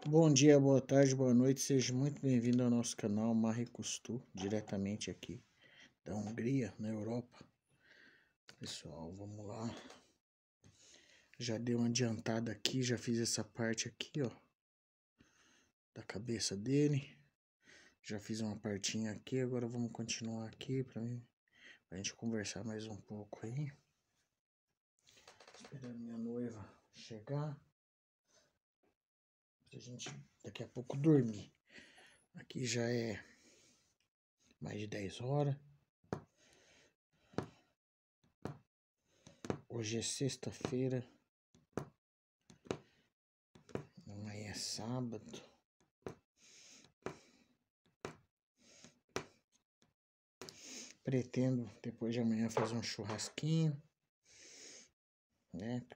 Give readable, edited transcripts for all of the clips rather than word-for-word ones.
Bom dia, boa tarde, boa noite, seja muito bem-vindo ao nosso canal Marre Custu, diretamente aqui da Hungria, na Europa. Pessoal, vamos lá. Já dei uma adiantada aqui, já fiz essa parte aqui, ó, da cabeça dele. Já fiz uma partinha aqui, agora vamos continuar aqui pra gente conversar mais um pouco aí. Esperando minha noiva chegar, pra gente daqui a pouco dormir. Aqui já é mais de 10 horas. Hoje é sexta-feira, amanhã é sábado. Pretendo depois de amanhã fazer um churrasquinho, né?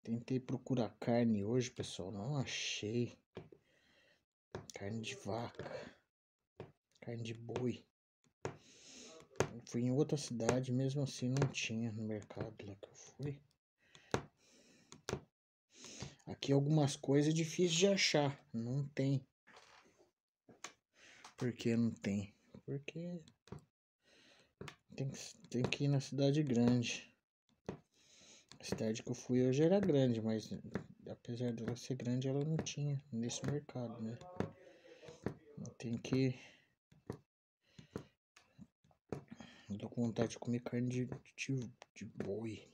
Tentei procurar carne hoje, pessoal, não achei. Carne de vaca, carne de boi. Eu fui em outra cidade, mesmo assim não tinha no mercado lá que eu fui. Aqui algumas coisas é difícil de achar, não tem. Por que não tem? Porque tem que ir na cidade grande. A cidade que eu fui hoje era grande, mas apesar dela ser grande, ela não tinha nesse mercado, né? Tem que... Eu tô com vontade de comer carne de boi,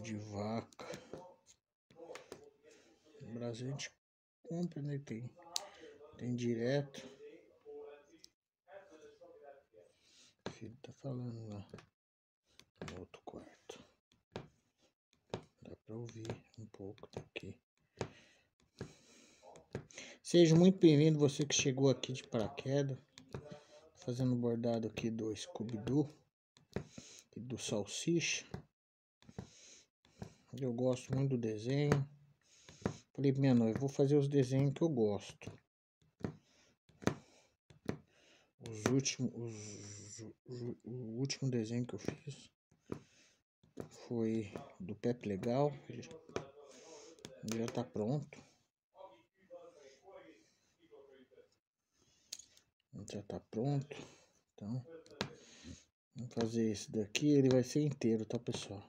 de vaca. No Brasil a gente compra, né? Tem direto. O filho tá falando lá no outro quarto. Dá pra ouvir um pouco daqui. Seja muito bem-vindo, você que chegou aqui de paraquedas. Fazendo bordado aqui do Scooby-Doo e do Salsicha. Eu gosto muito do desenho. Falei pra minha noiva, vou fazer os desenhos que eu gosto. O último desenho que eu fiz foi do Pepe Legal. Ele já tá pronto. Já tá pronto. Então, vamos fazer esse daqui. Ele vai ser inteiro, tá, pessoal?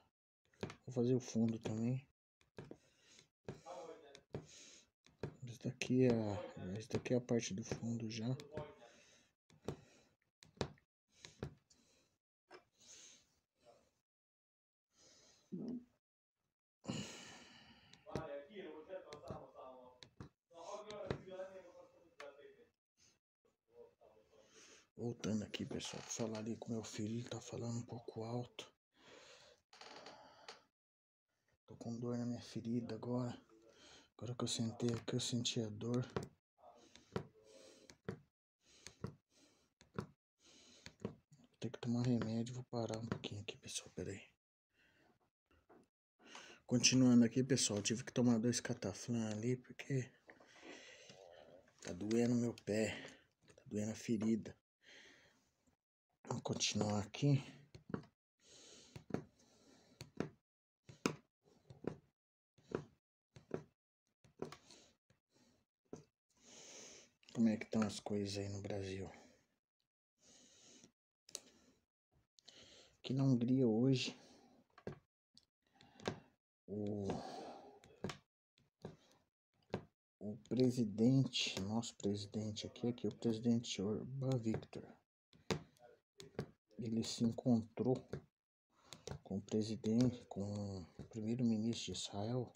Vou fazer o fundo também. Esse daqui é a parte do fundo já. Voltando aqui, pessoal, falar ali com meu filho, ele tá falando um pouco alto. Tô com dor na minha ferida agora. Agora que eu sentei aqui, eu senti a dor. Vou ter que tomar remédio, vou parar um pouquinho aqui, pessoal, peraí. Continuando aqui, pessoal, tive que tomar 2 cataflã ali, porque tá doendo meu pé, tá doendo a ferida. Vamos continuar aqui. Como é que estão as coisas aí no Brasil? Aqui na Hungria hoje, o presidente, nosso presidente aqui, o presidente Orbán Viktor, ele se encontrou com o presidente, com o primeiro-ministro de Israel,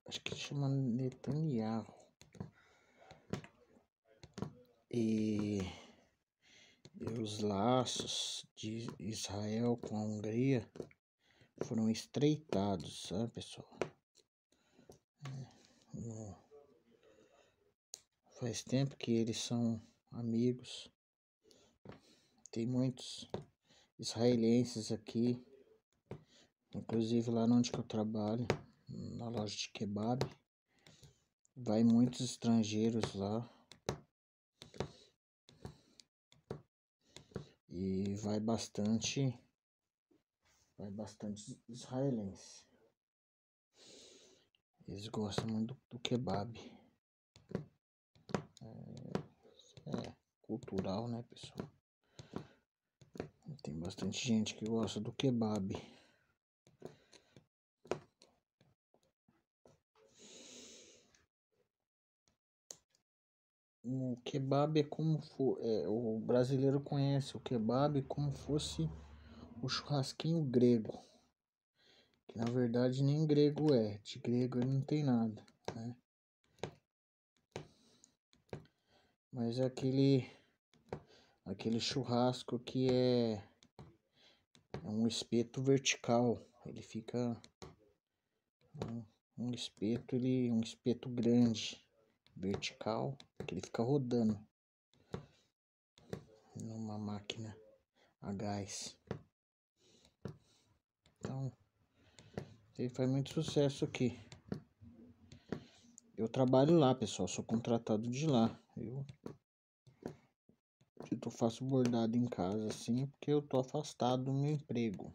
acho que chama Netanyahu. E os laços de Israel com a Hungria foram estreitados, sabe, pessoal? Faz tempo que eles são amigos. Tem muitos israelenses aqui, inclusive lá onde que eu trabalho, na loja de kebab. Vai muitos estrangeiros lá. E vai bastante Vai bastante israelense. Eles gostam muito do kebab. É cultural, né, pessoal? Tem bastante gente que gosta do kebab. O kebab é como o brasileiro conhece o kebab como fosse o churrasquinho grego, que na verdade nem grego é, de grego ele não tem nada, né? Mas é aquele churrasco que é um espeto vertical, ele fica um espeto grande, vertical, que ele fica rodando numa máquina a gás. Então, ele faz muito sucesso aqui. Eu trabalho lá, pessoal, sou contratado de lá. Eu faço bordado em casa assim, porque eu tô afastado do meu emprego.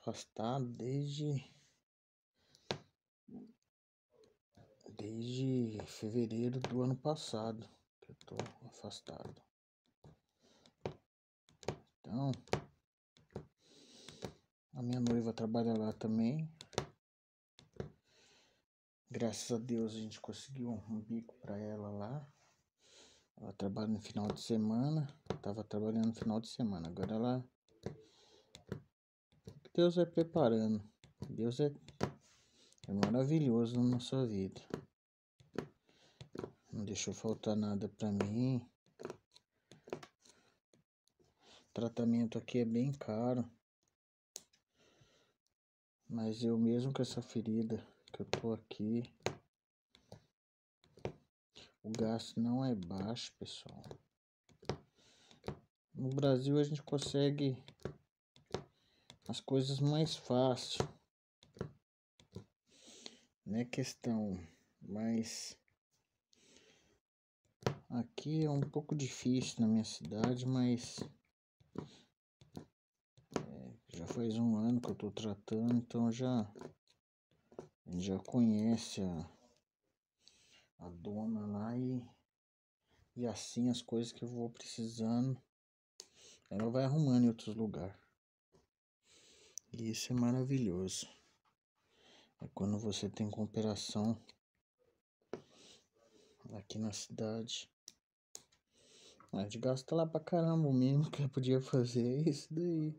Afastado desde fevereiro do ano passado que eu tô afastado. Então, a minha noiva trabalha lá também. Graças a Deus a gente conseguiu um bico para ela lá. Ela trabalha no final de semana. Tava trabalhando no final de semana. Agora ela. Deus vai preparando. Deus é maravilhoso na nossa vida. Não deixou faltar nada para mim. O tratamento aqui é bem caro. Mas eu mesmo com essa ferida que eu tô aqui, o gasto não é baixo, pessoal. No Brasil a gente consegue as coisas mais fácil. Não é questão, mas aqui é um pouco difícil na minha cidade, mas já faz um ano que eu tô tratando, então a gente já conhece a dona lá e assim as coisas que eu vou precisando, ela vai arrumando em outros lugares. E isso é maravilhoso. É quando você tem cooperação aqui na cidade. A gente gasta lá pra caramba, o mínimo que eu podia fazer é isso daí.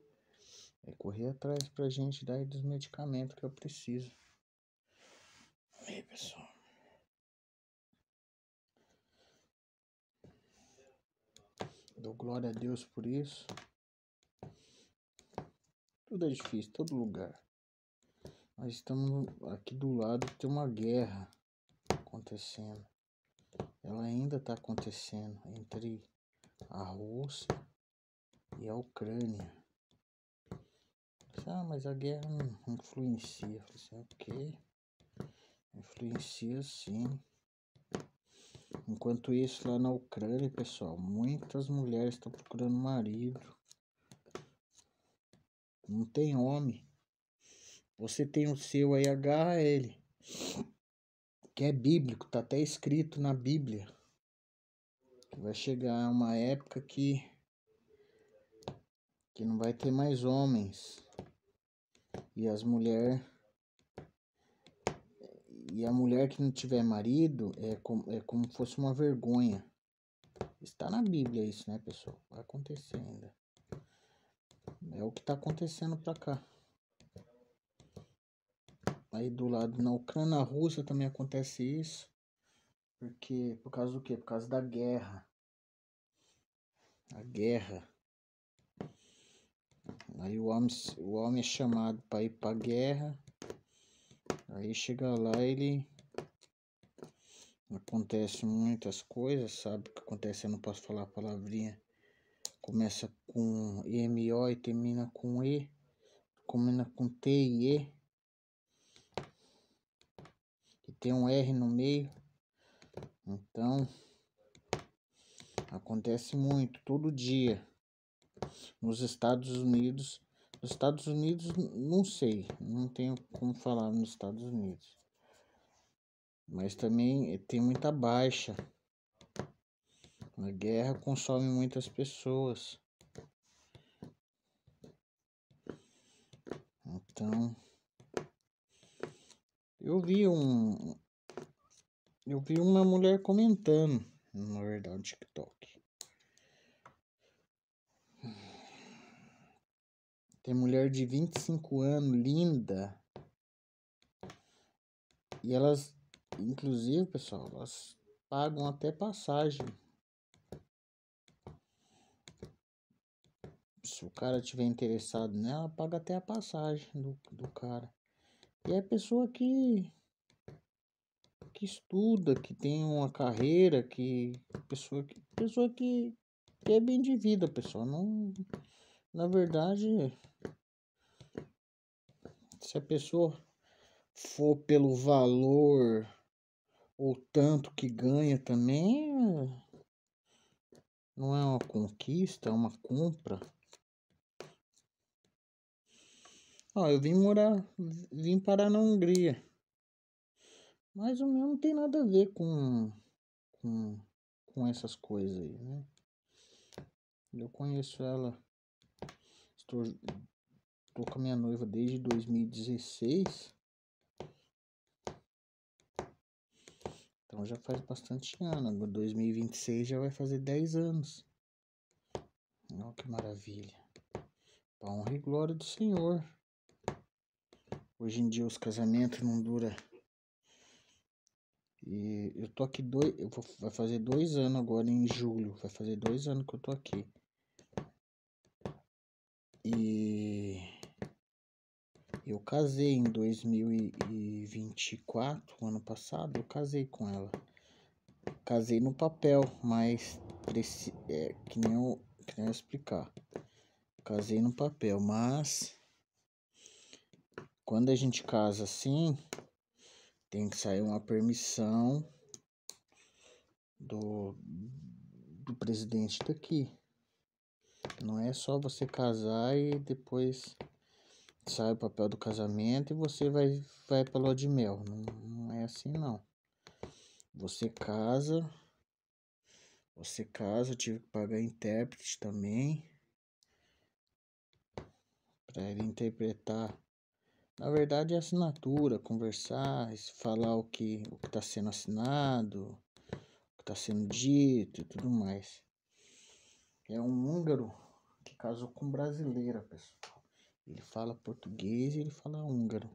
É correr atrás pra gente dar dos medicamentos que eu preciso. Aí, pessoal. Dou glória a Deus por isso. Tudo é difícil, todo lugar. Nós estamos aqui do lado, tem uma guerra acontecendo. Ela ainda está acontecendo entre a Rússia e a Ucrânia. Ah, mas a guerra não influencia. Eu falei assim, ok. Influencia sim. Enquanto isso, lá na Ucrânia, pessoal, muitas mulheres estão procurando marido. Não tem homem. Você tem o seu aí, agarra ele. Que é bíblico, tá até escrito na Bíblia. Vai chegar uma época que não vai ter mais homens. E a mulher que não tiver marido é como fosse uma vergonha. Está na Bíblia isso, né, pessoal? Vai acontecer ainda. É o que tá acontecendo pra cá. Aí do lado na Ucrânia, na Rússia também acontece isso. Porque, por causa do quê? Por causa da guerra. A guerra. Aí o homem é chamado para ir pra guerra. Aí chega lá, ele acontece muitas coisas, sabe o que acontece? Eu não posso falar a palavrinha. Começa com MO e termina com E. Combina com T e E. E tem um R no meio. Então, acontece muito, todo dia. Nos Estados Unidos não sei, não tenho como falar nos Estados Unidos. Mas também tem muita baixa. A guerra consome muitas pessoas. Então, eu vi uma mulher comentando, na verdade, no TikTok. Tem mulher de 25 anos, linda. E elas, inclusive, pessoal, elas pagam até passagem. Se o cara tiver interessado nela, paga até a passagem do cara. E é pessoa que estuda, que tem uma carreira, pessoa que é bem de vida, pessoal. Não, na verdade, se a pessoa for pelo valor ou tanto que ganha também, não é uma conquista, é uma compra. Ó, eu vim parar na Hungria. Mas o meu não tem nada a ver com, com essas coisas aí, né? Eu conheço ela, tô com a minha noiva desde 2016. Então já faz bastante ano. Agora 2026 já vai fazer 10 anos. Olha que maravilha. Pra honra e glória do Senhor. Hoje em dia os casamentos não duram. E eu tô aqui vai fazer 2 anos agora em julho. Vai fazer 2 anos que eu tô aqui. E eu casei em 2024, ano passado, eu casei com ela. Casei no papel, mas que nem eu explicar. Casei no papel, mas quando a gente casa assim, tem que sair uma permissão do presidente daqui. Não é só você casar e depois sai o papel do casamento e você vai pra lua de mel. Não é assim não. Você casa, eu tive que pagar intérprete também para ele interpretar. Na verdade é assinatura, conversar, falar o que está sendo assinado, o que está sendo dito e tudo mais. É um húngaro que casou com brasileira, pessoal. Ele fala português e ele fala húngaro.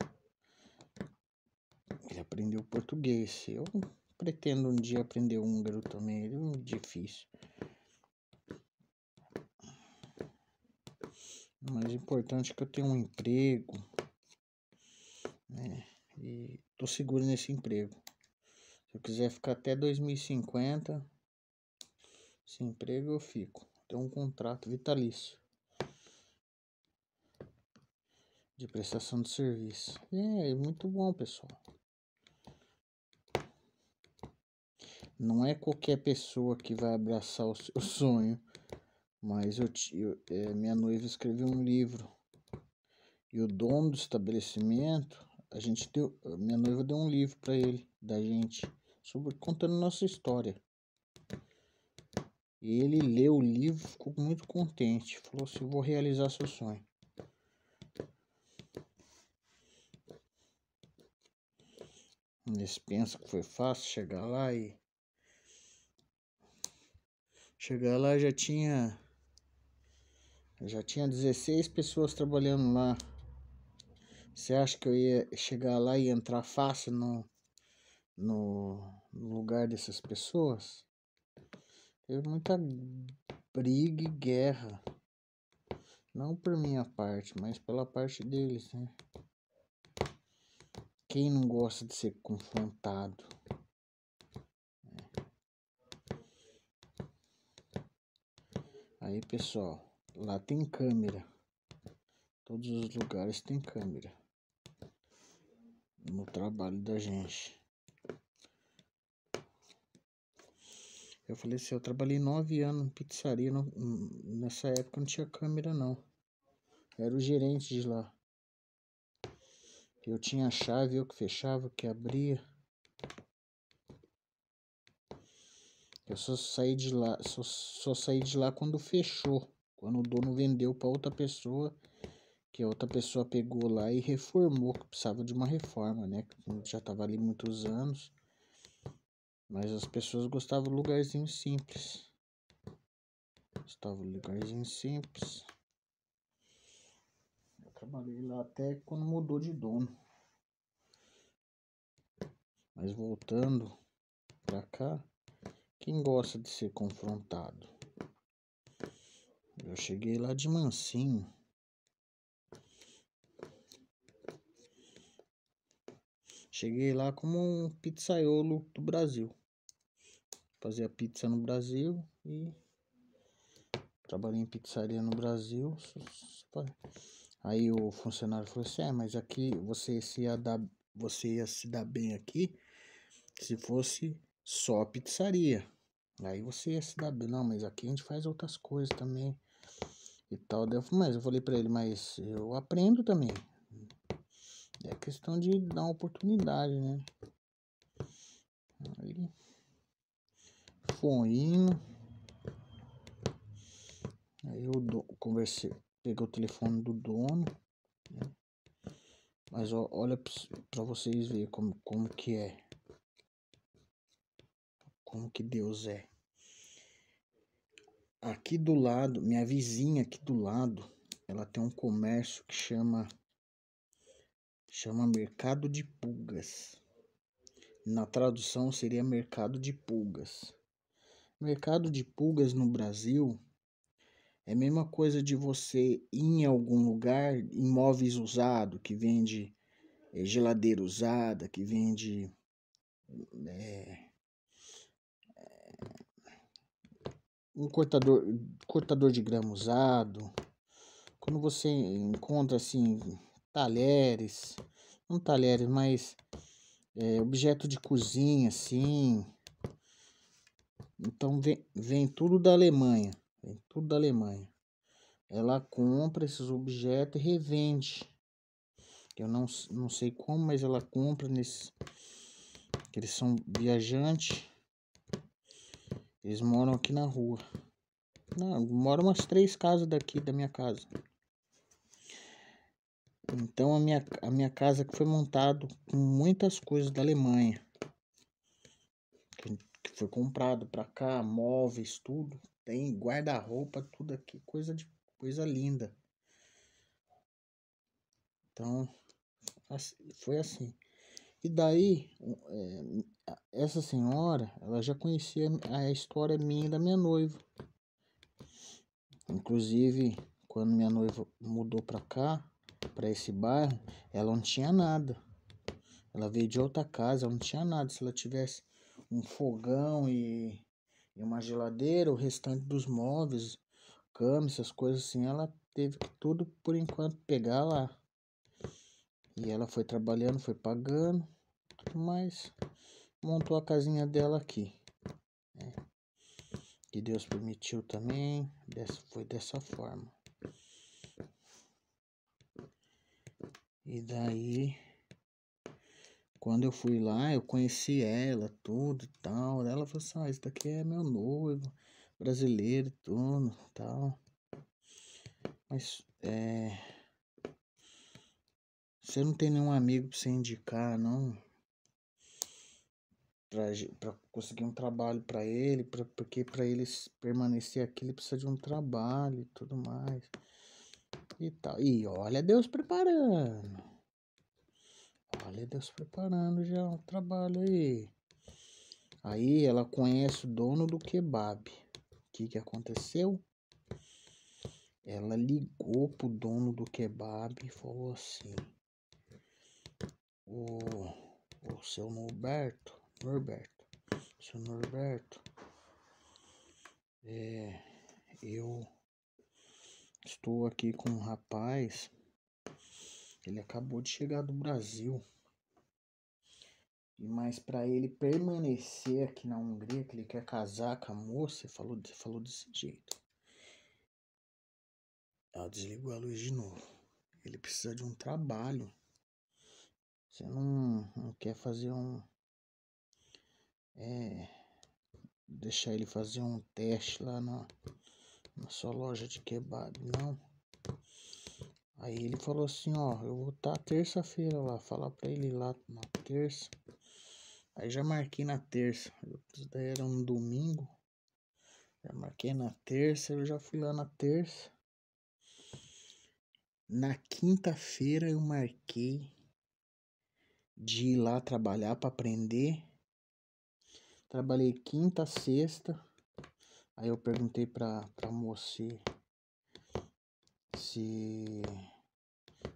Ele aprendeu português. Eu pretendo um dia aprender húngaro também. É difícil. O mais importante é que eu tenho um emprego, né? E tô seguro nesse emprego. Se eu quiser ficar até 2050, esse emprego eu fico. Tenho um contrato vitalício de prestação de serviço. É muito bom, pessoal. Não é qualquer pessoa que vai abraçar o seu sonho, mas minha noiva escreveu um livro e o dono do estabelecimento, minha noiva deu um livro para ele, da gente, contando nossa história. E ele leu o livro, ficou muito contente, falou assim: "Eu vou realizar seu sonho". Eles pensam que foi fácil chegar lá já tinha 16 pessoas trabalhando lá. Você acha que eu ia chegar lá e entrar fácil no lugar dessas pessoas? Teve muita briga e guerra. Não por minha parte, mas pela parte deles, né? Quem não gosta de ser confrontado? Aí, pessoal, lá tem câmera. Todos os lugares tem câmera. No trabalho da gente. Eu falei assim, eu trabalhei 9 anos em pizzaria, nessa época não tinha câmera não. Eu era o gerente de lá. Eu tinha a chave, eu que fechava, que abria. Eu só saí de lá, só saí de lá quando fechou. Quando o dono vendeu para outra pessoa, que a outra pessoa pegou lá e reformou, que precisava de uma reforma, né? Já tava ali muitos anos. Mas as pessoas gostavam de lugarzinho simples. Gostavam de lugarzinho simples. Eu trabalhei lá até quando mudou de dono. Mas voltando pra cá, quem gosta de ser confrontado? Eu cheguei lá de mansinho. Cheguei lá como um pizzaiolo do Brasil. Fazia pizza no Brasil e trabalhei em pizzaria no Brasil. Aí o funcionário falou assim, mas aqui você ia se dar bem aqui se fosse só pizzaria. Aí você ia se dar bem. Não, mas aqui a gente faz outras coisas também. E tal. Mas eu falei pra ele, mas eu aprendo também. É questão de dar uma oportunidade, né? Aí foi indo. Aí eu conversei, peguei o telefone do dono, né? Mas olha pra vocês verem como que é. Como que Deus é. Aqui do lado, minha vizinha aqui do lado, ela tem um comércio que chama Mercado de Pulgas. Na tradução seria Mercado de Pulgas. Mercado de Pulgas no Brasil é a mesma coisa de você ir em algum lugar, imóveis usados, que vende geladeira usada, que vende um cortador de grama usado. Quando você encontra assim talheres, não talheres, mas objeto de cozinha assim. Então vem tudo da Alemanha, vem tudo da Alemanha. Ela compra esses objetos e revende. Eu não sei como, mas ela compra nesses. Eles são viajantes. Eles moram aqui na rua. Não, moram umas 3 casas daqui da minha casa. Então a minha casa que foi montado com muitas coisas da Alemanha. Que foi comprado pra cá, móveis, tudo. Tem guarda-roupa, tudo aqui, coisa linda. Então, foi assim. E daí, essa senhora, ela já conhecia a história minha e da minha noiva. Inclusive, quando minha noiva mudou pra cá, pra esse bairro, ela não tinha nada. Ela veio de outra casa, ela não tinha nada. Se ela tivesse um fogão e uma geladeira, o restante dos móveis, cama, essas coisas assim, ela teve que tudo por enquanto pegar lá. E ela foi trabalhando, foi pagando, mas montou a casinha dela aqui, né? Que Deus permitiu também, foi dessa forma. E daí, quando eu fui lá, eu conheci ela, tudo e tal. Ela falou assim, esse daqui é meu noivo, brasileiro e tudo e tal. Mas, você não tem nenhum amigo pra você indicar, não? Pra conseguir um trabalho pra ele, porque pra ele permanecer aqui, ele precisa de um trabalho e tudo mais. E tal. E olha Deus preparando. Olha Deus preparando já um trabalho aí. Aí ela conhece o dono do kebab. O que aconteceu? Ela ligou pro dono do kebab e falou assim: o seu Norberto, seu Norberto, eu estou aqui com um rapaz, ele acabou de chegar do Brasil. Mas para ele permanecer aqui na Hungria, que ele quer casar com a moça, falou desse jeito. Ela desligou a luz de novo. Ele precisa de um trabalho. Você não quer fazer deixar ele fazer um teste lá na sua loja de kebab, não. Aí ele falou assim, ó, eu vou estar terça-feira lá, falar pra ele ir lá na terça. Aí já marquei na terça, isso daí era um domingo. Já marquei na terça, eu já fui lá na terça. Na quinta-feira eu marquei de ir lá trabalhar pra aprender. Trabalhei quinta, sexta. Aí eu perguntei pra moça se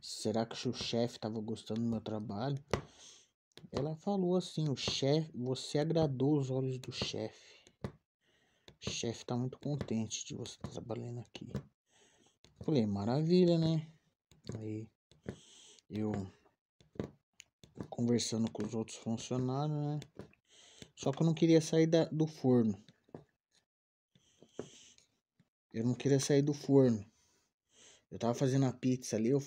será que o chefe tava gostando do meu trabalho. Ela falou assim, o chefe, você agradou os olhos do chefe. O chefe tá muito contente de você estar trabalhando aqui. Falei, maravilha, né? Aí eu conversando com os outros funcionários, né? Só que eu não queria sair do forno. Eu não queria sair do forno. Eu tava fazendo a pizza ali, eu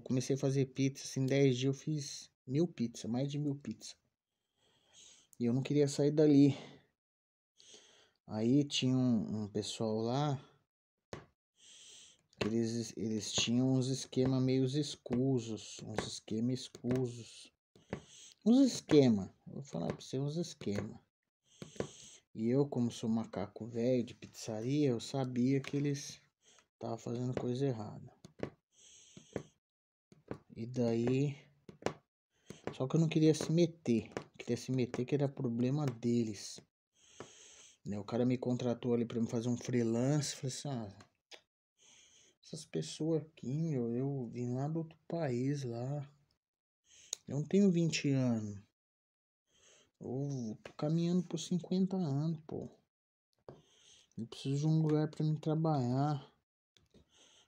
comecei a fazer pizza, assim, em 10 dias eu fiz 1000 pizzas, mais de 1000 pizzas. E eu não queria sair dali. Aí tinha um pessoal lá, que eles tinham uns esquemas meio escusos, vou falar pra você, uns esquemas. E eu, como sou macaco velho de pizzaria, eu sabia que eles estavam fazendo coisa errada. E daí, só que eu não queria se meter, que era problema deles. Né? O cara me contratou ali pra me fazer um freelance, falei assim, essas pessoas aqui, meu, eu vim lá do outro país lá. Eu não tenho 20 anos. Eu tô caminhando por 50 anos, pô. Eu preciso de um lugar pra me trabalhar.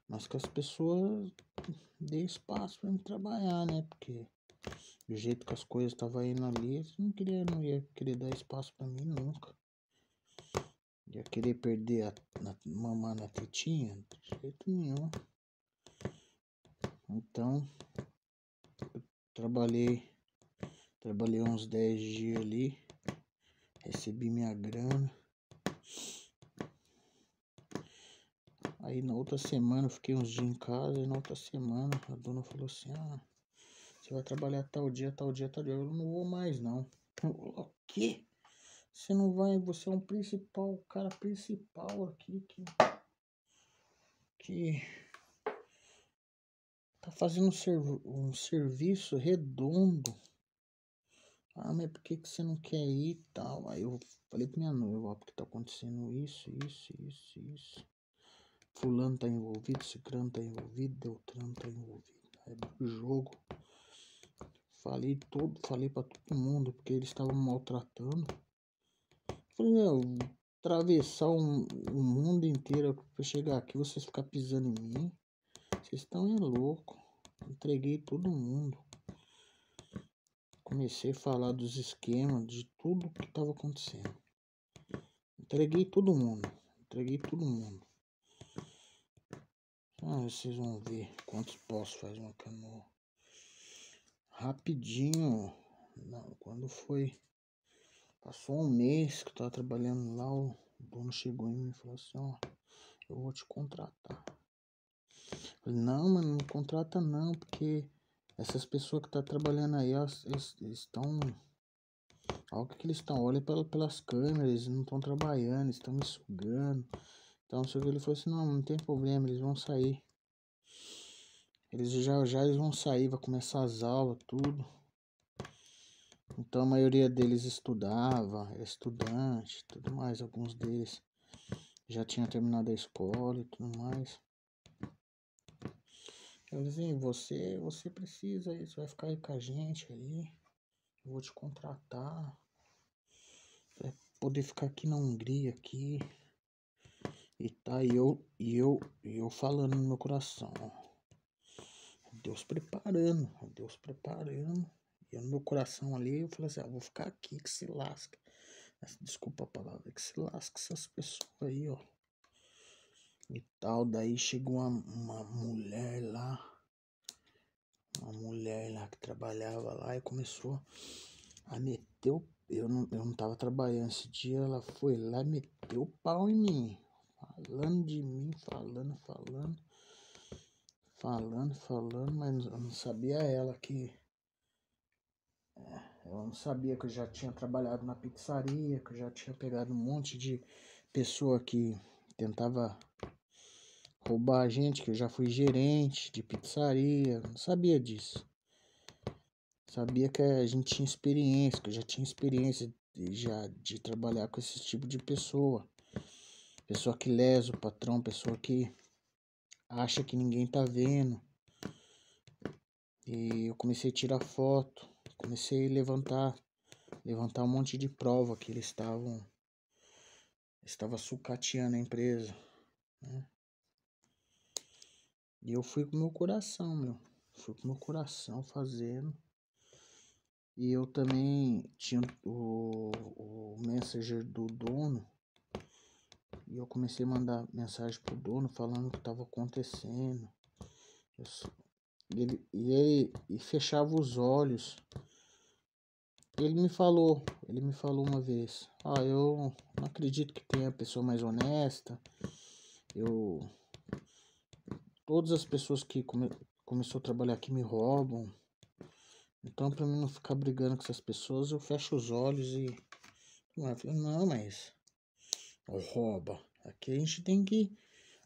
Mas que as pessoas dê espaço pra me trabalhar, né? Porque do jeito que as coisas estavam indo ali, eles não ia querer dar espaço pra mim nunca. Ia querer perder mamar na tetinha? De jeito nenhum. Então, eu trabalhei uns 10 dias ali. Recebi minha grana. Aí na outra semana eu fiquei uns dias em casa. E na outra semana a dona falou assim, você vai trabalhar tal dia, tal dia, tal dia. Eu não vou mais não. O quê? Você não vai, você é um principal, cara principal aqui que tá fazendo um serviço redondo. Mas por que você não quer ir e tal? Aí eu falei pra minha noiva, porque tá acontecendo isso. Fulano tá envolvido, Cicrano tá envolvido, Beltrano tá envolvido. Aí do jogo. Falei pra todo mundo, porque eles estavam maltratando. Falei, atravessar o mundo inteiro pra chegar aqui, vocês ficar pisando em mim. Vocês estão louco. Entreguei todo mundo. Comecei a falar dos esquemas, de tudo que estava acontecendo. Entreguei todo mundo. Vocês vão ver quantos postos faz uma canoa. Rapidinho. Não, quando foi? Passou um mês que eu tava trabalhando lá, o dono chegou em mim e falou assim, eu vou te contratar. Eu falei, não, mano, não contrata não, porque essas pessoas que tá trabalhando aí, eles estão... Olha o que eles estão, olha pelas câmeras, eles não estão trabalhando, estão me sugando. Então, ele falou assim, não tem problema, eles vão sair. Eles já eles vão sair, vai começar as aulas, tudo. Então a maioria deles estudava, era estudante, tudo mais. Alguns deles já tinham terminado a escola e tudo mais. Eu disse, você precisa aí, você vai ficar aí com a gente aí. Eu vou te contratar. Vai poder ficar aqui na Hungria aqui. E tá, e eu falando no meu coração, ó. Deus preparando. Eu no meu coração ali, eu falei assim, vou ficar aqui, que se lasca. Desculpa a palavra, que se lasca essas pessoas aí, ó. E tal, daí chegou uma mulher lá que trabalhava lá e começou a meter o... Eu não tava trabalhando esse dia, ela foi lá e meteu o pau em mim. Falando de mim, falando, mas eu não sabia eu não sabia que eu já tinha trabalhado na pizzaria, que eu já tinha pegado um monte de pessoa que tentava roubar a gente, que eu já fui gerente de pizzaria, não sabia disso. Sabia que a gente tinha experiência, que eu já tinha experiência de trabalhar com esse tipo de pessoa. Pessoa que lesa o patrão, pessoa que acha que ninguém tá vendo. E eu comecei a tirar foto, comecei a levantar um monte de prova que eles estava sucateando a empresa, né? E eu fui com meu coração, meu. Fui com meu coração fazendo. E eu também tinha o Messenger do dono. E eu comecei a mandar mensagem pro dono falando o que estava acontecendo. Ele fechava os olhos. Ele me falou uma vez, eu não acredito que tenha pessoa mais honesta. Todas as pessoas que começou a trabalhar aqui me roubam. Então, pra mim não ficar brigando com essas pessoas, eu fecho os olhos e... Eu falei, não, mas... rouba. Aqui a gente tem que...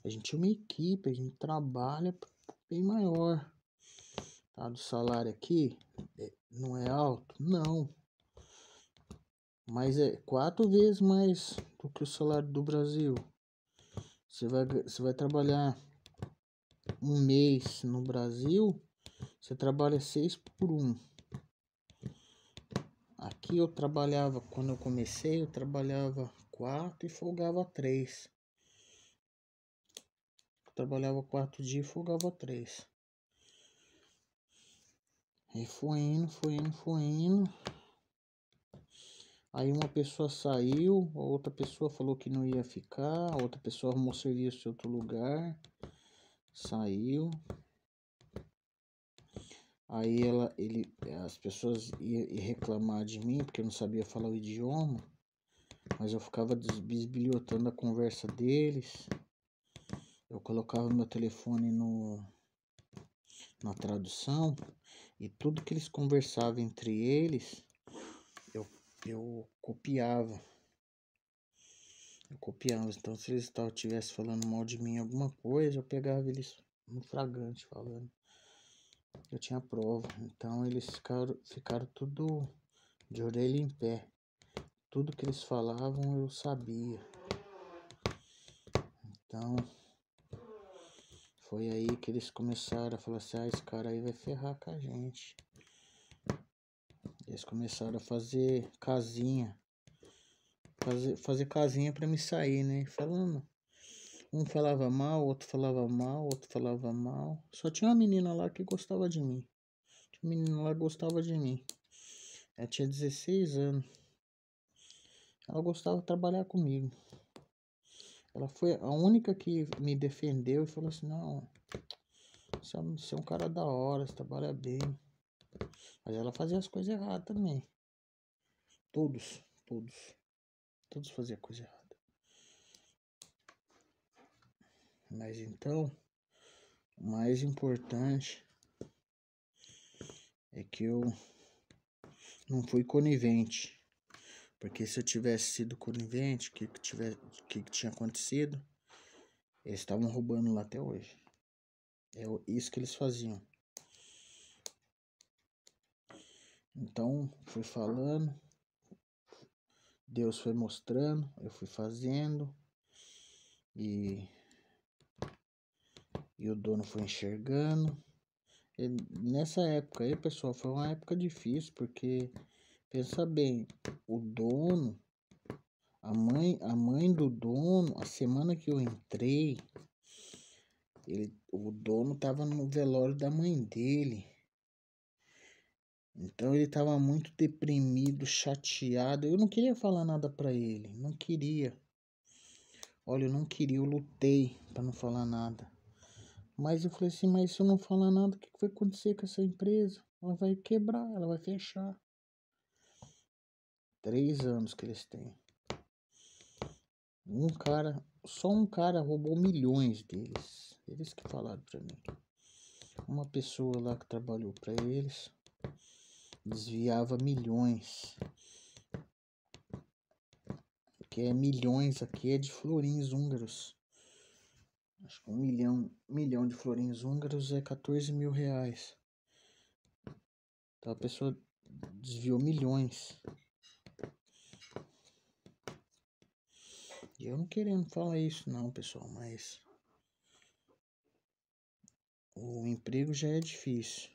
A gente é uma equipe, a gente trabalha bem maior. Tá? Do salário aqui, não é alto? Não. Mas é 4 vezes mais do que o salário do Brasil. Você vai trabalhar um mês no Brasil, você trabalha 6 por 1. Aqui eu trabalhava, quando eu comecei, eu trabalhava 4 e folgava 3. Eu trabalhava 4 dias e folgava 3. E foi indo. Aí uma pessoa saiu, a outra pessoa falou que não ia ficar, a outra pessoa arrumou serviço em outro lugar, saiu. Aí as pessoas iam reclamar de mim porque eu não sabia falar o idioma, mas eu ficava bisbilhotando a conversa deles. Eu colocava meu telefone na tradução e tudo que eles conversavam entre eles, eu copiava. Então se eles estivessem falando mal de mim alguma coisa, eu pegava eles no flagrante falando. Eu tinha prova. Então eles ficaram tudo de orelha em pé. Tudo que eles falavam eu sabia. Então foi aí que eles começaram a falar assim, esse cara aí vai ferrar com a gente. Eles começaram a fazer casinha. Fazer casinha pra me sair, né? Falando. Um falava mal, outro falava mal. Só tinha uma menina lá que gostava de mim. Tinha uma menina lá que gostava de mim. Ela tinha 16 anos. Ela gostava de trabalhar comigo. Ela foi a única que me defendeu e falou assim, não, você é um cara da hora, você trabalha bem. Mas ela fazia as coisas erradas também. Todos faziam coisa errada. Mas então, o mais importante é que eu não fui conivente. Porque se eu tivesse sido conivente, o que tinha acontecido? Eles estavam roubando lá até hoje. É isso que eles faziam. Então, fui falando, Deus foi mostrando, eu fui fazendo e o dono foi enxergando. E nessa época aí, pessoal, foi uma época difícil, porque pensa bem, o dono, a mãe do dono, a semana que eu entrei, o dono tava no velório da mãe dele. Então ele tava muito deprimido, chateado. Eu não queria falar nada pra ele, não queria. Olha, eu não queria, eu lutei pra não falar nada. Mas eu falei assim, mas se eu não falar nada, o que vai acontecer com essa empresa? Ela vai quebrar, ela vai fechar. 3 anos que eles têm. Só um cara roubou milhões deles. Eles que falaram pra mim. Uma pessoa lá que trabalhou pra eles desviava milhões. Que é milhões aqui é de florins húngaros. Acho que milhão de florins húngaros é 14 mil reais. Então a pessoa desviou milhões. E eu não querendo falar isso não, pessoal, mas o emprego já é difícil.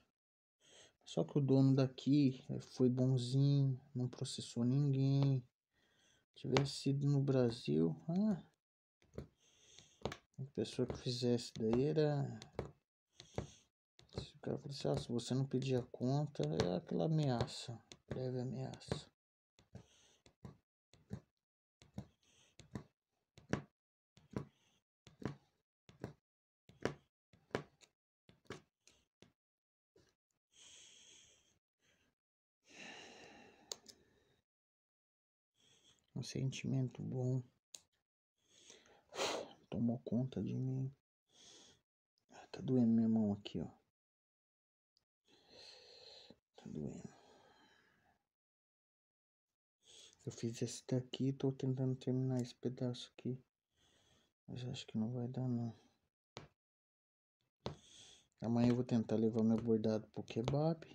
Só que o dono daqui foi bonzinho, não processou ninguém. Se tivesse sido no Brasil, a pessoa que fizesse daí era. Se o cara falasse, se você não pedir a conta, é aquela ameaça, breve ameaça. Um sentimento bom tomou conta de mim. Tá doendo minha mão aqui, ó. Tá doendo. Eu fiz esse daqui, tô tentando terminar esse pedaço aqui. Mas acho que não vai dar não. Amanhã eu vou tentar levar meu bordado pro kebab.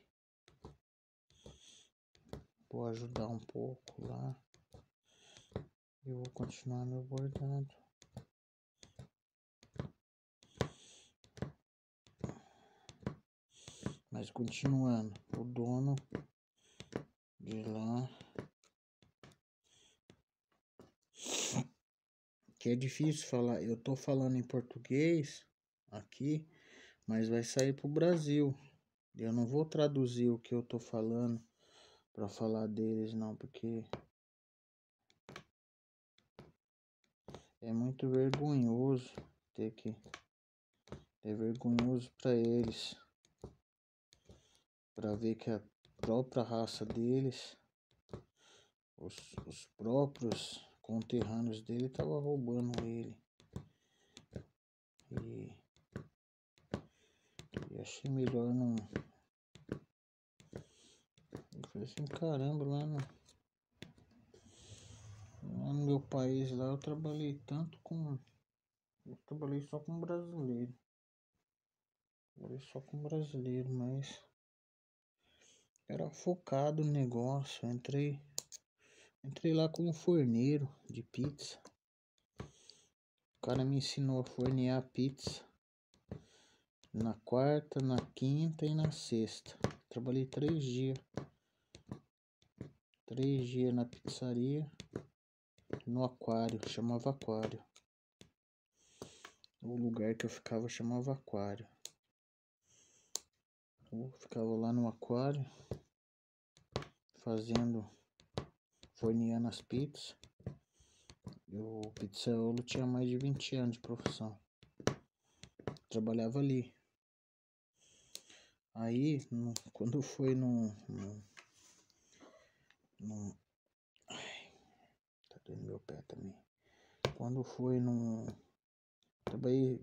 Vou ajudar um pouco lá. E vou continuar meu bordado. Mas continuando, o dono de lá, que é difícil falar, eu tô falando em português aqui, mas vai sair pro Brasil. Eu não vou traduzir o que eu tô falando pra falar deles não, porque é muito vergonhoso é vergonhoso pra eles, pra ver que a própria raça deles, os próprios conterrâneos dele estavam roubando ele. E achei melhor não. Eu falei assim, caramba, lá no meu país lá eu trabalhei tanto com. Eu trabalhei só com brasileiro. Trabalhei só com brasileiro, mas era focado no negócio. Entrei lá como forneiro de pizza. O cara me ensinou a fornear pizza na quarta, na quinta e na sexta. Trabalhei 3 dias. 3 dias na pizzaria, no aquário, chamava aquário. O lugar que eu ficava chamava aquário. Eu ficava lá no aquário, forneando as pizzas. O pizzaiolo tinha mais de 20 anos de profissão. Trabalhava ali. Aí, quando foi ai, tá doendo meu pé também. Quando foi trabalhei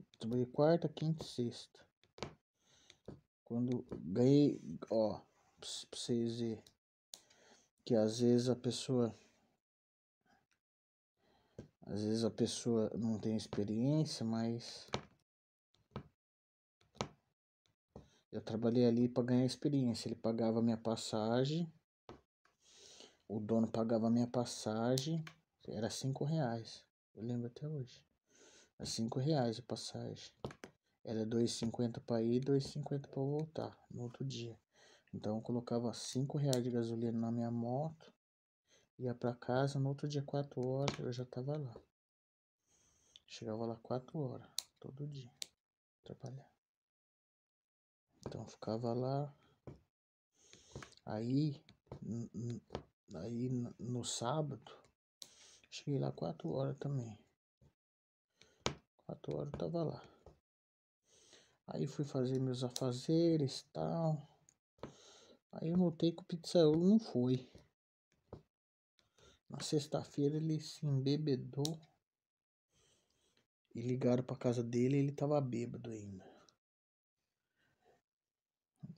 quarta, quinta e sexta. Quando ganhei, ó, pra vocês verem que às vezes a pessoa não tem experiência, mas eu trabalhei ali para ganhar experiência. Ele pagava minha passagem, o dono pagava minha passagem, era R$ 5. Eu lembro até hoje. Era R$ 5 a passagem. Era 2,50 para ir e 2,50 para voltar no outro dia. Então eu colocava R$ 5 de gasolina na minha moto, ia para casa, no outro dia 4 horas eu já tava lá. Chegava lá 4 horas, todo dia, trabalhar. Então ficava lá, Aí, no sábado, cheguei lá 4 horas também. 4 horas eu tava lá. Aí fui fazer meus afazeres e tal. Aí eu notei que o pizzaiolo não foi. Na sexta-feira ele se embebedou. E ligaram pra casa dele e ele tava bêbado ainda.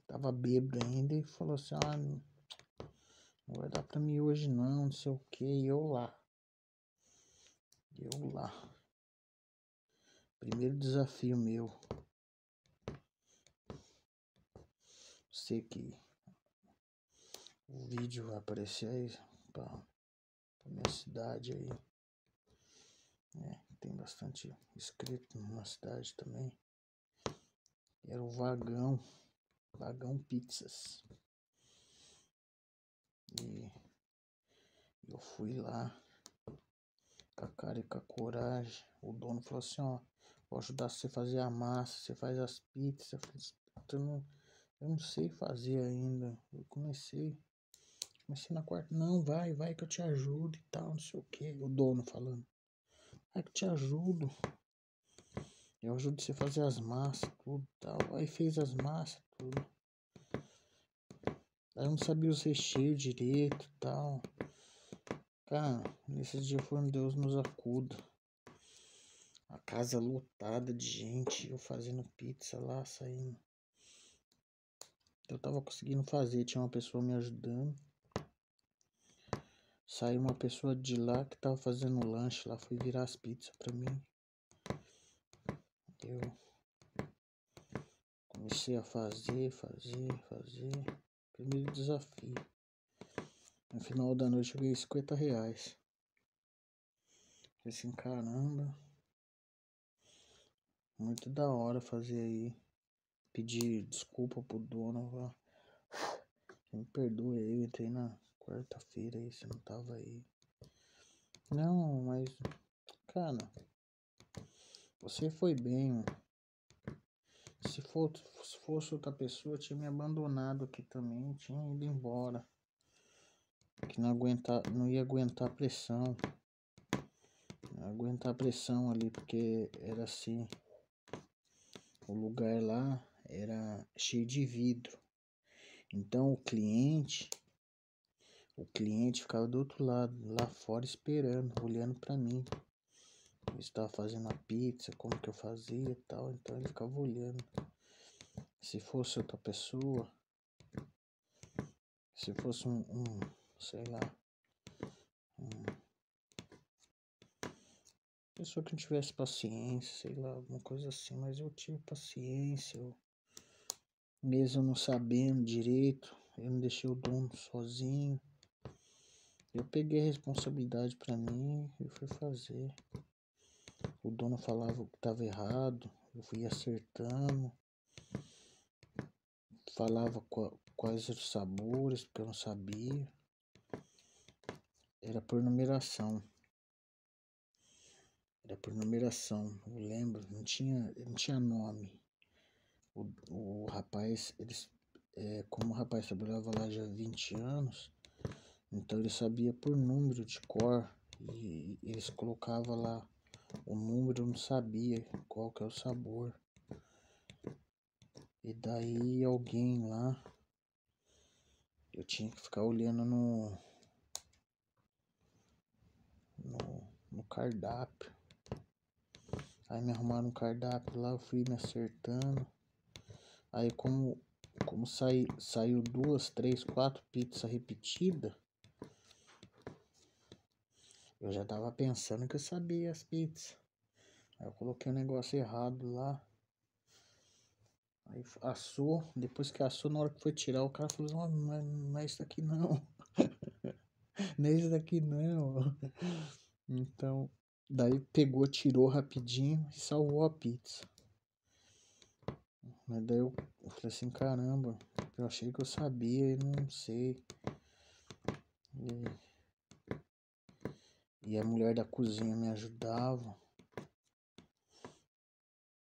Tava bêbado ainda e falou assim, não vai dar pra mim hoje não sei o que. E eu lá. Primeiro desafio meu. Sei que o vídeo vai aparecer aí pra minha cidade aí. Tem bastante inscrito na cidade também. Era o Vagão Pizzas. E eu fui lá com a cara e com a coragem. O dono falou assim, vou ajudar você a fazer a massa, você faz as pizzas. Eu falei, eu não sei fazer ainda. Eu comecei na quarta, não, vai que eu te ajudo e tal, não sei o que. O dono falando, vai que eu te ajudo. Eu ajudo você a fazer as massas, tudo e tal. Aí fez as massas, tudo. Aí eu não sabia os recheios direito e tal. Cara, nesse dia foi um Deus nos acuda. A casa lotada de gente, eu fazendo pizza lá, saindo. Eu tava conseguindo fazer, tinha uma pessoa me ajudando. Saiu uma pessoa de lá que tava fazendo lanche lá, foi virar as pizzas pra mim. Eu comecei a fazer. Primeiro desafio. No final da noite eu ganhei R$50. Falei assim, caramba. Muito da hora fazer aí. Pedir desculpa pro dono. Me perdoa aí, eu entrei na quarta-feira aí, você não tava aí. Não, mas, cara, você foi bem. Se fosse outra pessoa, tinha me abandonado aqui também, tinha ido embora. Que não ia aguentar a pressão. Não ia aguentar a pressão ali, porque era assim. O lugar lá era cheio de vidro. Então o cliente ficava do outro lado, lá fora esperando, olhando pra mim. Eu estava fazendo a pizza, como que eu fazia e tal, então ele ficava olhando. Se fosse outra pessoa, se fosse sei lá, pessoa que não tivesse paciência, sei lá, alguma coisa assim, mas eu tive paciência, mesmo não sabendo direito, eu não deixei o dono sozinho. Eu peguei a responsabilidade pra mim e fui fazer. O dono falava que estava errado, eu fui acertando. Falava quais os sabores, porque eu não sabia. Era por numeração. Eu lembro, não tinha nome. O rapaz, como o rapaz trabalhava lá já há 20 anos, então ele sabia por número de cor. E eles colocavam lá o número, eu não sabia qual que é o sabor. E daí alguém lá, eu tinha que ficar olhando no cardápio. Aí me arrumaram um cardápio lá, eu fui me acertando. Aí como saiu 2, 3, 4 pizzas repetidas, eu já tava pensando que eu sabia as pizzas. Aí eu coloquei o negócio errado lá. Aí assou, depois que assou, na hora que foi tirar, o cara falou, não é isso daqui não. Não é isso daqui não. Então, daí pegou, tirou rapidinho e salvou a pizza. Mas daí eu falei assim, caramba, eu achei que eu sabia e não sei. E a mulher da cozinha me ajudava.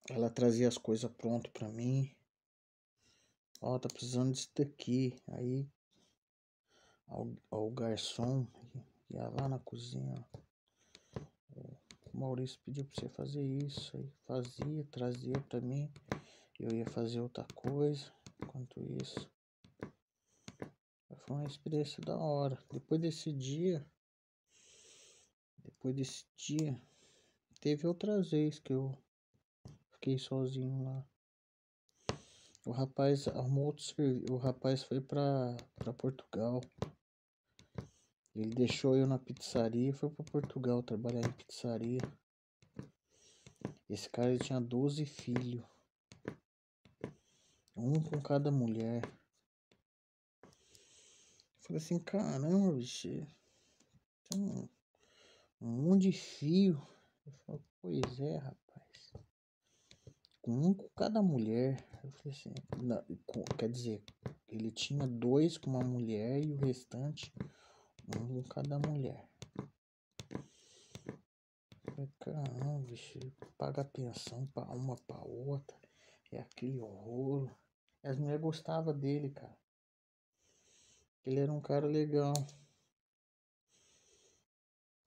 Ela trazia as coisas prontas pra mim. Tá precisando disso daqui. Aí ao garçom, ia lá na cozinha. O Maurício pediu pra você fazer isso, aí fazia, trazia pra mim, eu ia fazer outra coisa, enquanto isso. Foi uma experiência da hora. Depois desse dia, teve outras vezes que eu fiquei sozinho lá. O rapaz arrumou outro serviço. O rapaz foi pra Portugal. Ele deixou eu na pizzaria e foi pra Portugal trabalhar em pizzaria. Esse cara ele tinha 12 filhos. Um com cada mulher. Eu falei assim, caramba, bicho. Tem um monte de fio. Eu falei, pois é, rapaz. Um com cada mulher. Eu falei assim, não, quer dizer, ele tinha 2 com uma mulher e o restante um com cada mulher. Eu falei, caramba, bicho, paga pensão pra uma, pra outra. É aquele rolo. E as mulheres gostavam dele, cara. Ele era um cara legal.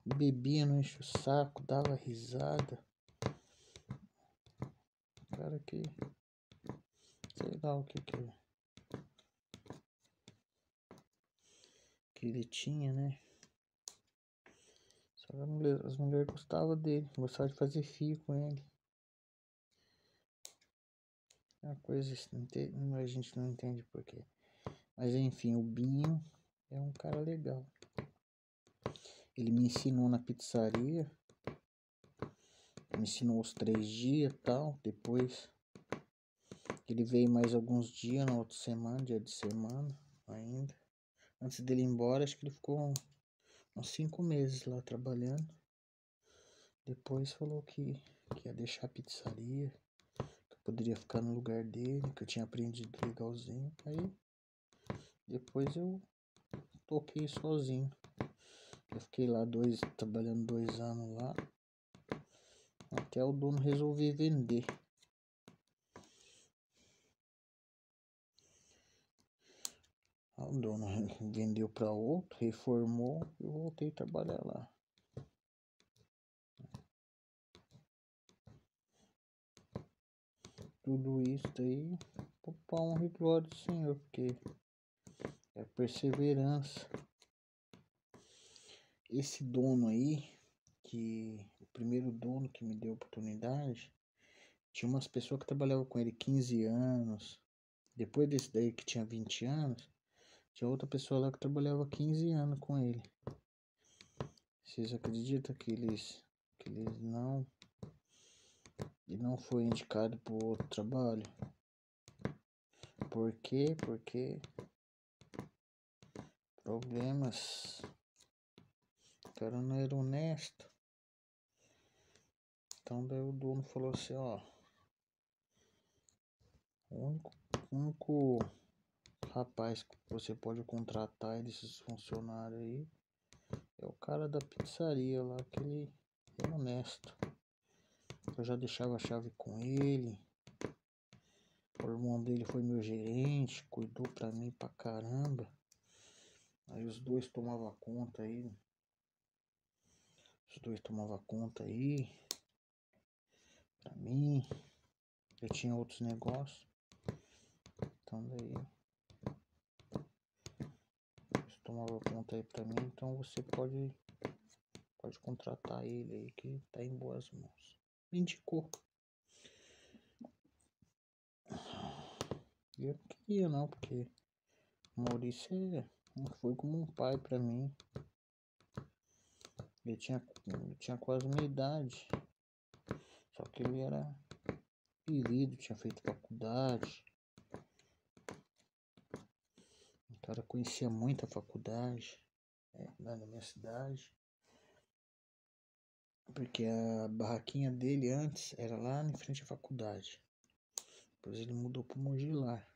Bebia, não enche o saco, dava risada. Cara que... sei lá o que ele tinha, né? Só as mulheres gostavam dele, gostavam de fazer fio com ele. É uma coisa a gente não entende por quê. Mas enfim, o Binho é um cara legal. Ele me ensinou na pizzaria. Me ensinou os 3 dias e tal. Depois ele veio mais alguns dias na outra semana, dia de semana ainda. Antes dele ir embora, acho que ele ficou uns 5 meses lá trabalhando. Depois falou que ia deixar a pizzaria, que eu poderia ficar no lugar dele, que eu tinha aprendido legalzinho. Aí depois eu toquei sozinho. Eu fiquei lá trabalhando 2 anos lá, até o dono resolver vender. O dono vendeu para outro, reformou e eu voltei a trabalhar lá. Tudo isso aí, para honra e glória do Senhor, porque é perseverança. Esse dono aí, o primeiro dono que me deu oportunidade, tinha umas pessoas que trabalhavam com ele 15 anos. Depois desse daí que tinha 20 anos, tinha outra pessoa lá que trabalhava 15 anos com ele. Vocês acreditam que ele não foi indicado para outro trabalho? Por quê? Porque problemas. O cara não era honesto. Então daí o dono falou assim, ó. O único rapaz que você pode contratar desses funcionários aí é o cara da pizzaria lá, que ele é honesto. Eu já deixava a chave com ele. O irmão dele foi meu gerente, cuidou pra mim pra caramba. Aí os dois tomavam conta aí. Pra mim. Eu tinha outros negócios. Então daí eles tomavam conta aí pra mim. Então você pode contratar ele aí que tá em boas mãos. Me indicou. E eu não queria não, porque o Maurício foi como um pai pra mim. Ele tinha quase minha idade. Só que ele era vivido, tinha feito faculdade. O cara conhecia muito a faculdade, lá na minha cidade. Porque a barraquinha dele antes era lá em frente à faculdade. Depois ele mudou pro Mogilar,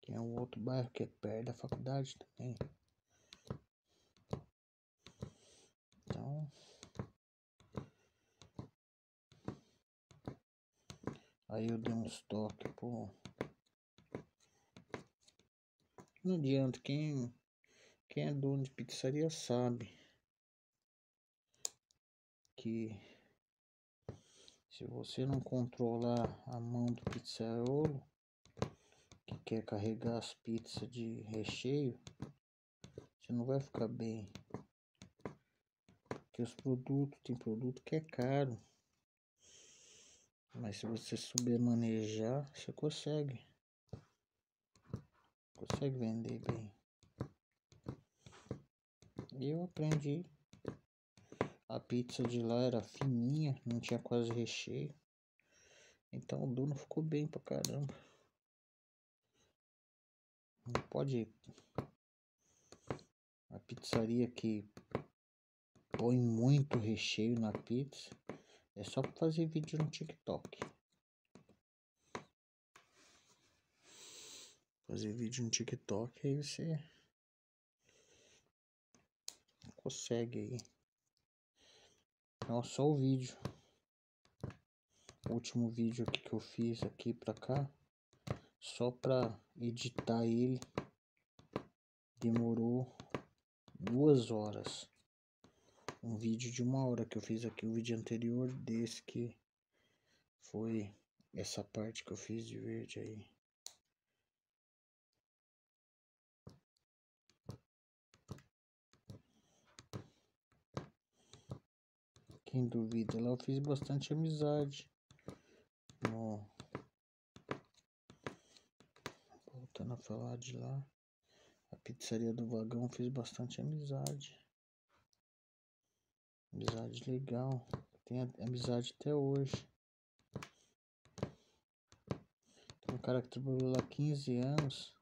que é um outro bairro que é perto da faculdade também. Então, aí eu dei uns toques, pô. Não adianta, Quem é dono de pizzaria sabe que se você não controlar a mão do pizzaiolo que quer carregar as pizzas de recheio, você não vai ficar bem. Porque os produtos, tem produto que é caro. Mas se você souber manejar, você consegue vender bem. E eu aprendi. A pizza de lá era fininha, não tinha quase recheio. Então o dono ficou bem pra caramba. Não pode. A pizzaria que põe muito recheio na pizza é só pra fazer vídeo no TikTok. Fazer vídeo no TikTok, aí você consegue aí. Não, só o vídeo. O último vídeo aqui que eu fiz aqui pra cá, só pra editar ele, demorou 2 horas. Um vídeo de 1 hora que eu fiz aqui, o vídeo anterior desse que foi essa parte que eu fiz de verde aí. Quem duvida, lá eu fiz bastante amizade. Voltando a falar de lá, a pizzaria do Vagão eu fiz bastante amizade. Amizade legal. Tem amizade até hoje. Tem um cara que trabalhou lá 15 anos.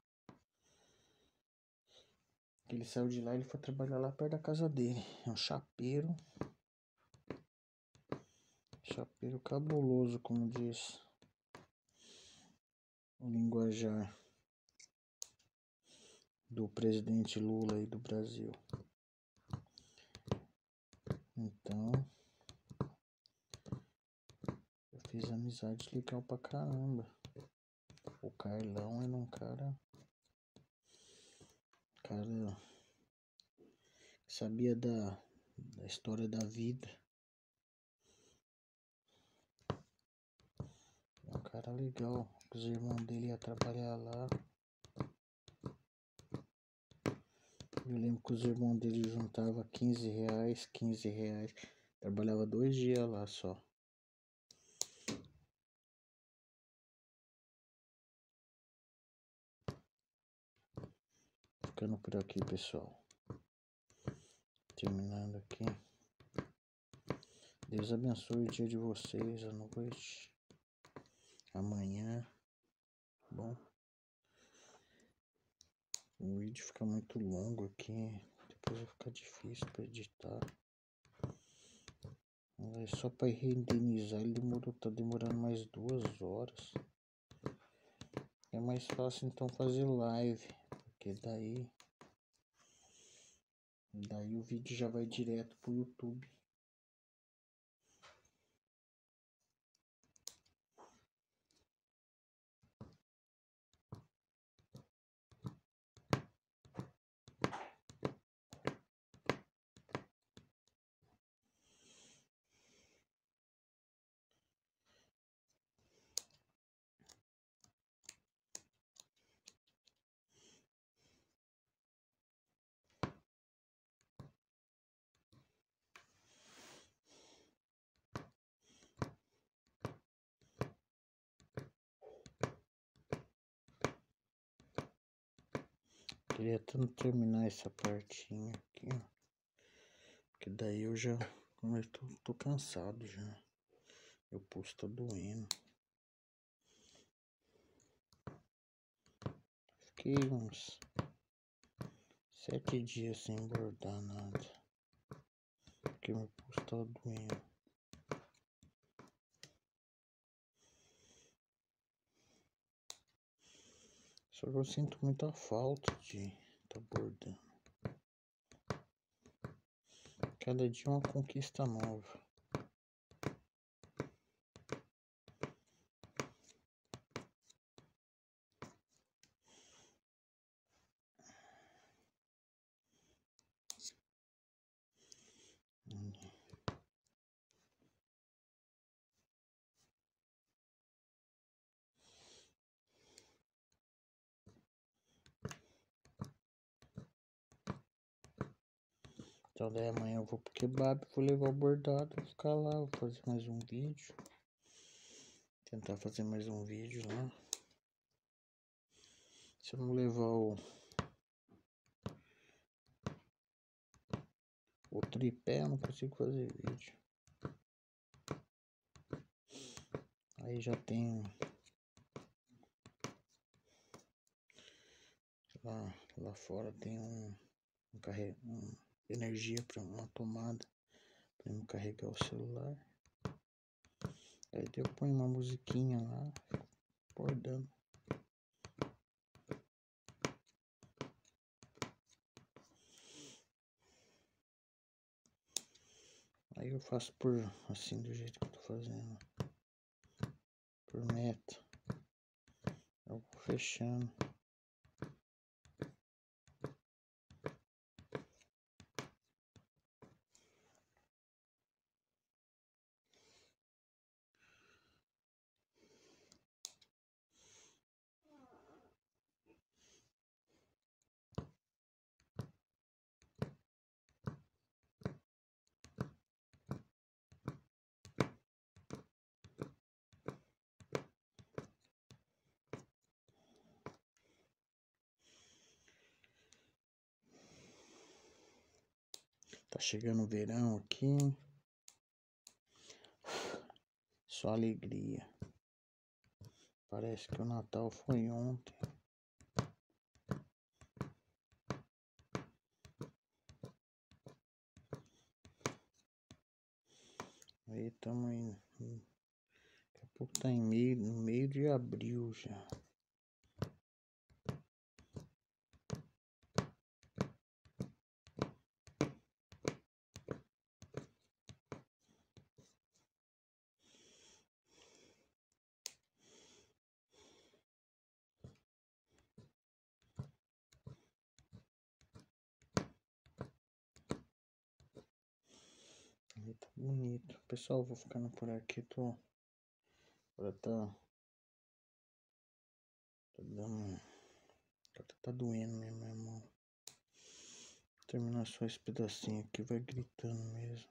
Ele saiu de lá e ele foi trabalhar lá perto da casa dele. É um chapeiro. Chapeiro cabuloso, como diz o linguajar do presidente Lula aí do Brasil. Então, eu fiz amizade legal pra caramba. O Carlão era um cara sabia da história da vida. É um cara legal. Os irmãos dele iam trabalhar lá. Eu lembro que os irmãos dele juntavam 15 reais, 15 reais. Trabalhava 2 dias lá só. Ficando por aqui, pessoal. Terminando aqui. Deus abençoe o dia de vocês, a noite, amanhã. Bom, o vídeo fica muito longo aqui. Depois vai ficar difícil para editar. É só para renderizar, ele tá demorando mais 2 horas. É mais fácil então fazer live, porque daí o vídeo já vai direto pro YouTube. Queria tanto terminar essa partinha aqui, ó. Porque daí eu já, como eu tô cansado já. Meu pulso tá doendo. Fiquei uns 7 dias sem bordar nada. Porque meu pulso tá doendo. Só que eu sinto muita falta de tá bordando. Cada dia uma conquista nova. Então daí amanhã eu vou pro kebab, vou levar o bordado, vou ficar lá, vou fazer mais um vídeo. Tentar fazer mais um vídeo lá. Se eu não levar o tripé, eu não consigo fazer vídeo. Aí já tem lá fora tem um energia para uma tomada para eu carregar o celular. Aí eu ponho uma musiquinha lá, fico bordando. Aí eu faço por assim, do jeito que eu tô fazendo, por meta. Eu vou fechando. Tá chegando o verão aqui. Só alegria. Parece que o Natal foi ontem. Aí estamos daqui a pouco tá no meio de abril já. Aí tá bonito. Pessoal, vou ficando por aqui. Agora tá dando. Tá doendo mesmo, minha mão. Vou terminar só esse pedacinho aqui, vai gritando mesmo.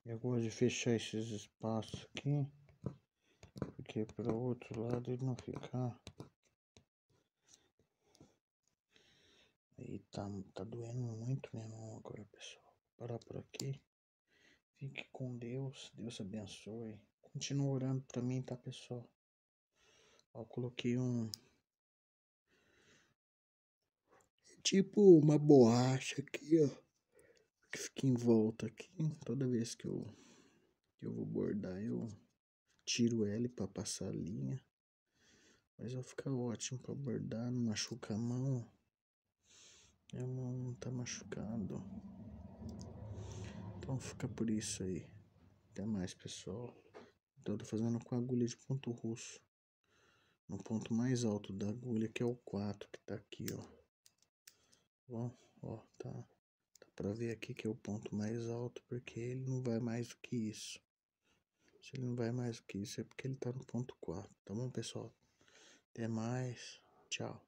Eu gosto de fechar esses espaços aqui, porque para o outro lado ele não ficar. Aí tá doendo muito minha mão agora, pessoal. Vou parar por aqui. Fique com Deus. Deus abençoe. Continua orando pra mim, tá, pessoal? Ó, eu coloquei tipo uma borracha aqui, ó, que fica em volta aqui. Toda vez que eu vou bordar, eu tiro ela pra passar a linha. Mas vai ficar ótimo pra bordar, não machuca a mão. Minha mão não tá machucado. Então fica por isso aí. Até mais, pessoal. Tô fazendo com agulha de ponto russo. No ponto mais alto da agulha, que é o 4, que tá aqui, ó. Bom, ó, tá. Dá pra ver aqui que é o ponto mais alto, porque ele não vai mais do que isso. Se ele não vai mais do que isso, é porque ele tá no ponto 4. Tá bom, pessoal? Até mais. Tchau.